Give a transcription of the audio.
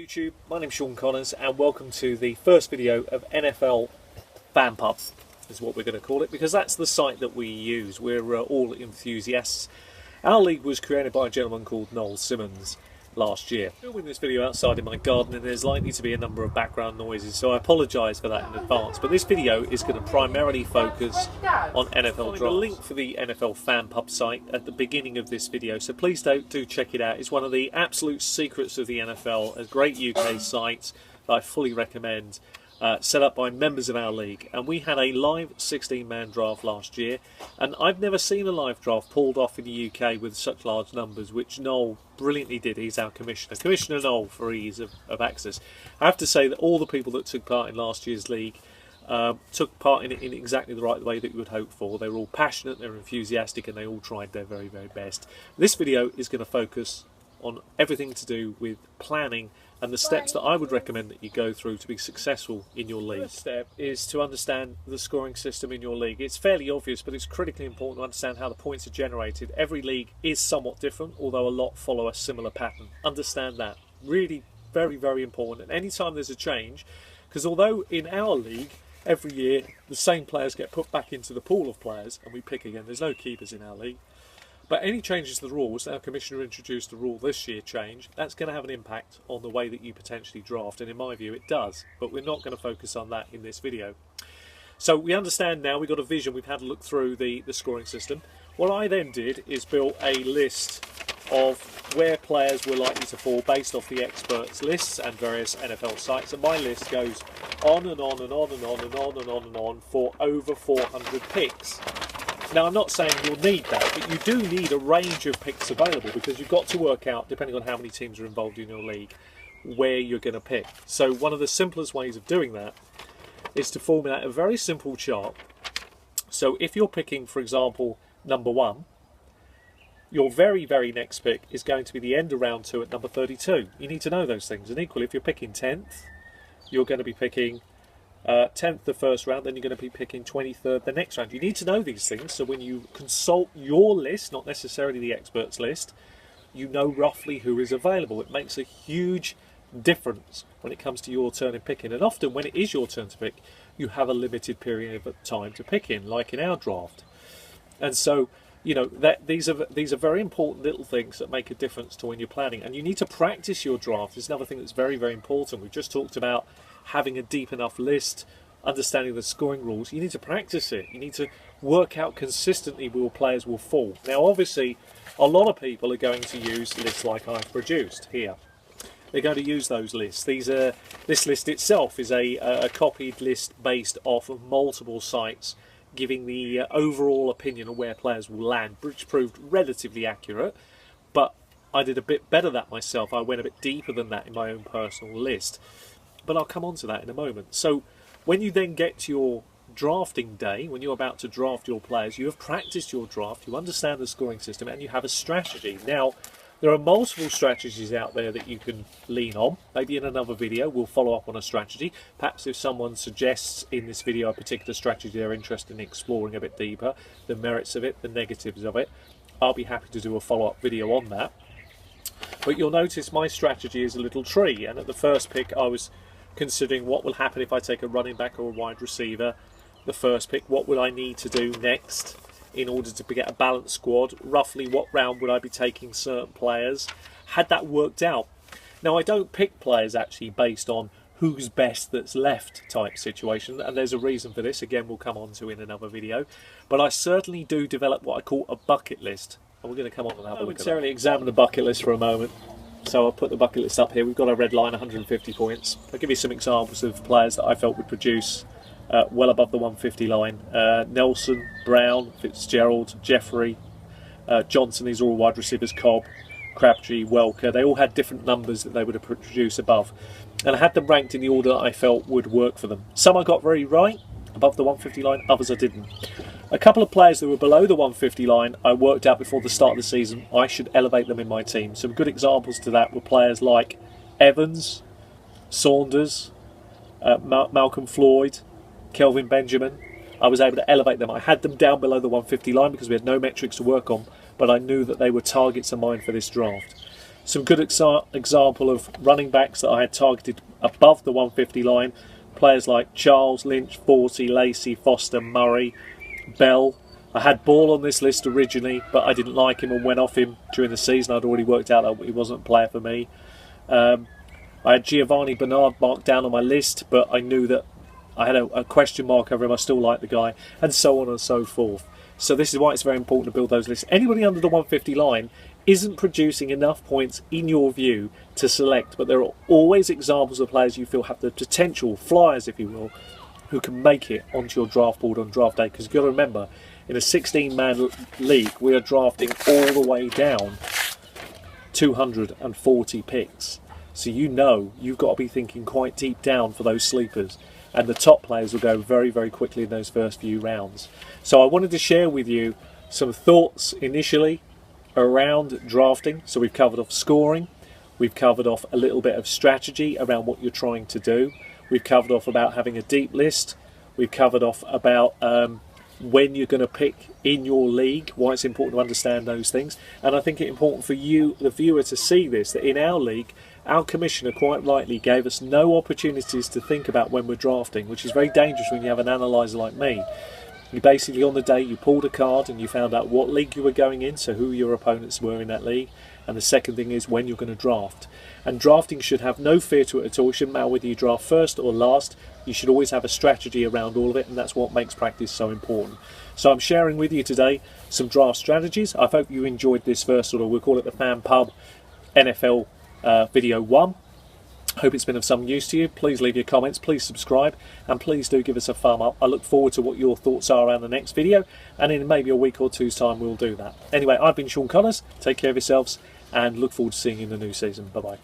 YouTube, my name's Sean Connors and welcome to the first video of NFL FanPub, is what we're going to call it, because that's the site that we use. We're all enthusiasts. Our league was created by a gentleman called Noel Simmons last year. I'm filming this video outside in my garden and there's likely to be a number of background noises, so I apologise for that in advance, but this video is going to primarily focus on NFL drafts. I'll link for the NFL FanPub site at the beginning of this video, so please do check it out. It's one of the absolute secrets of the NFL, a great UK site that I fully recommend. Set up by members of our league, and we had a live 16-man draft last year, and I've never seen a live draft pulled off in the UK with such large numbers, which Noel brilliantly did. He's our Commissioner Noel, for ease of access. I have to say that all the people that took part in last year's league took part in it in exactly the right way that you would hope for. They were all passionate, they were enthusiastic, and they all tried their very, very best. This video is going to focus on everything to do with planning and the steps that I would recommend that you go through to be successful in your league. The first step is to understand the scoring system in your league. It's fairly obvious, but it's critically important to understand how the points are generated. Every league is somewhat different, although a lot follow a similar pattern. Understand that. Really very, very important. And anytime there's a change, because although in our league, every year the same players get put back into the pool of players and we pick again. There's no keepers in our league. But any changes to the rules, our Commissioner introduced a rule this year change, that's going to have an impact on the way that you potentially draft, and in my view it does, but we're not going to focus on that in this video. So we understand now, we've got a vision, we've had a look through the scoring system. What I then did is built a list of where players were likely to fall based off the experts' lists and various NFL sites, and my list goes on and on and on and on and on and on and on for over 400 picks. Now, I'm not saying you'll need that, but you do need a range of picks available, because you've got to work out, depending on how many teams are involved in your league, where you're going to pick. So one of the simplest ways of doing that is to formulate a very simple chart. So if you're picking, for example, number 1, your very, very next pick is going to be the end of round 2 at number 32. You need to know those things. And equally, if you're picking 10th, you're going to be picking 10th the first round, then you're going to be picking 23rd the next round. You need to know these things, so when you consult your list, not necessarily the experts list, you know roughly who is available. It makes a huge difference when it comes to your turn in picking, and often when it is your turn to pick, you have a limited period of time to pick in, like in our draft. And so, you know, these are very important little things that make a difference to when you're planning, and you need to practice your draft. There's another thing that's very, very important. We've just talked about having a deep enough list, understanding the scoring rules. You need to practice it. You need to work out consistently where players will fall. Now, obviously, a lot of people are going to use lists like I've produced here. They're going to use those lists. This list itself is a copied list based off of multiple sites, giving the overall opinion of where players will land, which proved relatively accurate. But I did a bit better than that myself. I went a bit deeper than that in my own personal list. But I'll come on to that in a moment. So when you then get to your drafting day, when you're about to draft your players, you have practiced your draft, you understand the scoring system, and you have a strategy. Now, there are multiple strategies out there that you can lean on. Maybe in another video we'll follow up on a strategy. Perhaps if someone suggests in this video a particular strategy they're interested in exploring a bit deeper, the merits of it, the negatives of it, I'll be happy to do a follow-up video on that. But you'll notice my strategy is a little tree, and at the first pick I was considering what will happen if I take a running back or a wide receiver. The first pick, what would I need to do next in order to get a balanced squad? Roughly what round would I be taking certain players? Had that worked out? Now, I don't pick players actually based on who's best that's left type situation, and there's a reason for this, again we'll come on to in another video, but I certainly do develop what I call a bucket list, and we're going to come on and have a look at that. Examine the bucket list for a moment. So I'll put the bucket list up here. We've got a red line, 150 points. I'll give you some examples of players that I felt would produce well above the 150 line. Nelson, Brown, Fitzgerald, Jeffrey, Johnson, these are all wide receivers, Cobb, Crabtree, Welker. They all had different numbers that they would have produced above. And I had them ranked in the order that I felt would work for them. Some I got very right, above the 150 line, others I didn't. A couple of players that were below the 150 line, I worked out before the start of the season, I should elevate them in my team. Some good examples to that were players like Evans, Saunders, Malcolm Floyd, Kelvin Benjamin. I was able to elevate them. I had them down below the 150 line because we had no metrics to work on, but I knew that they were targets of mine for this draft. Some good example of running backs that I had targeted above the 150 line. Players like Charles, Lynch, Forty, Lacey, Foster, Murray, Bell. I had Ball on this list originally, but I didn't like him and went off him during the season. I'd already worked out that he wasn't a player for me. I had Giovanni Bernard marked down on my list, but I knew that I had a question mark over him. I still like the guy, and so on and so forth. So this is why it's very important to build those lists. Anybody under the 150 line isn't producing enough points in your view to select, but there are always examples of players you feel have the potential, flyers if you will, who can make it onto your draft board on draft day. Because you've got to remember, in a 16-man league, we are drafting all the way down 240 picks. So you know you've got to be thinking quite deep down for those sleepers. And the top players will go very, very quickly in those first few rounds. So I wanted to share with you some thoughts initially around drafting. So we've covered off scoring. We've covered off a little bit of strategy around what you're trying to do. We've covered off about having a deep list. We've covered off about when you're going to pick in your league, why it's important to understand those things. And I think it's important for you, the viewer, to see this, that in our league, our commissioner quite rightly gave us no opportunities to think about when we're drafting, which is very dangerous when you have an analyzer like me. You basically, on the day, you pulled a card and you found out what league you were going in, so who your opponents were in that league. And the second thing is when you're going to draft. And drafting should have no fear to it at all. It shouldn't matter whether you draft first or last. You should always have a strategy around all of it, and that's what makes practice so important. So I'm sharing with you today some draft strategies. I hope you enjoyed this first sort of, we'll call it the Fan Pub NFL video 1. Hope it's been of some use to you. Please leave your comments, please subscribe, and please do give us a thumb up. I look forward to what your thoughts are around the next video, and in maybe a week or two's time we'll do that. Anyway, I've been Sean Connors. Take care of yourselves and look forward to seeing you in the new season. Bye bye.